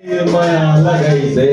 মায়া লাগাইছে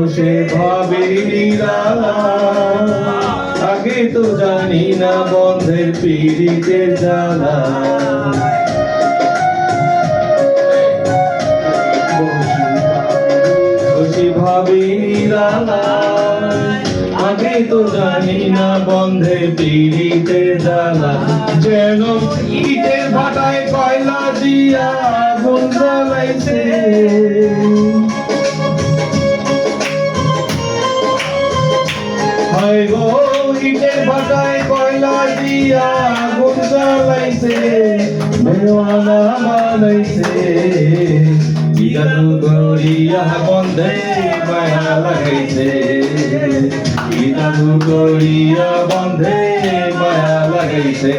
বসে ভাবে আগে তো জানি না বন্ধের পীড়িতের জ্বালা বসে ভাবে আগে তো জানি না বন্ধের পীড়িতের জ্বালা যেন ইটের ভাটায় কয়লা দিয়া আগুন জ্বালাইছে গো ইটের ভাটায় কয়লা দিয়া আগুন জ্বালাইছে দেওয়ানা বানাইছে জাদু করিয়া বন্ধে মায়া লাগাইছে জাদু করিয়া বন্ধে মায়া লাগাইছে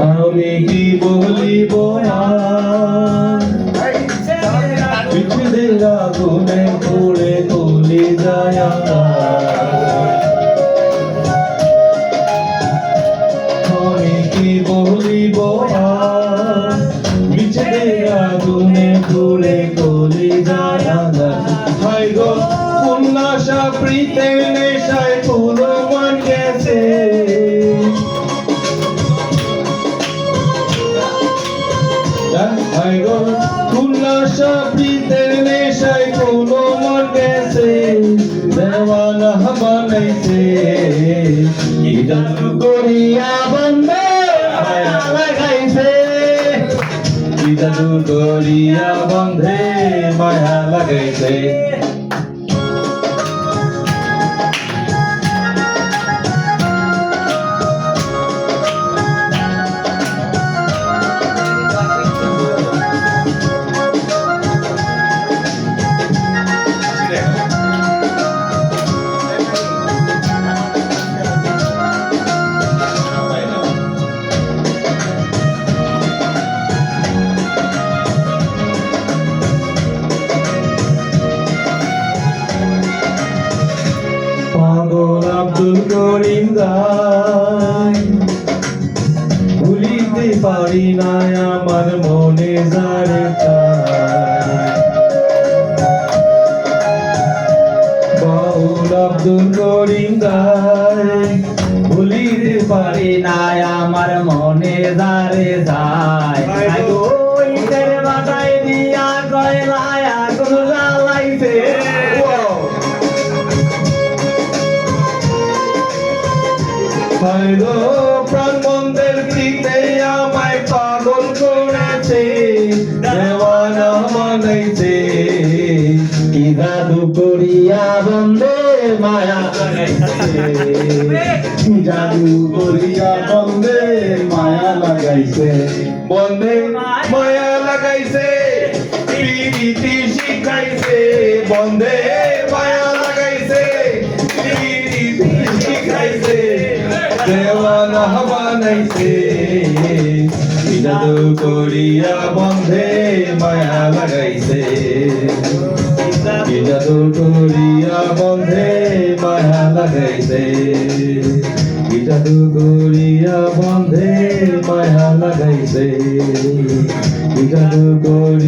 আমি কি বলিব বিচ্ছেদের আগুনে পড়ে গলে যায় আমি কি বলিব বিচ্ছেদের আগুনে পড়ে গলে যায় হাই গো উল্লাসা প্রীতের নেশায় পুরো মন গেছে উল্লাসা প্রীতের নেশায় কোনো মন গেছে দেওয়ানা বানাইছে কি জাদু করিয়া বন্ধে মায়া লাগাইছে কি জাদু করিয়া বন্ধে মায়া লাগাইছে পাগল আব্দুল করিম গায় ভুলিতে পারি না আমার মনে যারে বাউল আব্দুল করিম গায় ভুলিতে পারি না আমার মনে যারে যায় ইটের বাটায় দিয়া কয়লা আগুন জ্বালাইছে প্রাণ বন্ধের দিতে আমায় পাগল করেছে দেওয়ানা বানাইছে কি জাদু করিয়া বন্ধে মায়া লাগাইছে জাদু করিয়া বন্ধে মায়া লাগাইছে বন্ধে মায়া লাগাইছে প্রীতি শিখাইছে বন্ধে মায়া লাগাইছে প্রীতি শিখাইছে দেওয়ানা বানাইছে জাদু করিয়া বন্ধে মায়া লাগাইছে জাদু করিয়া বন্ধে মায়া লাগাইছে জাদু করিয়া বন্ধে মায়া লাগাইছে জাদু করি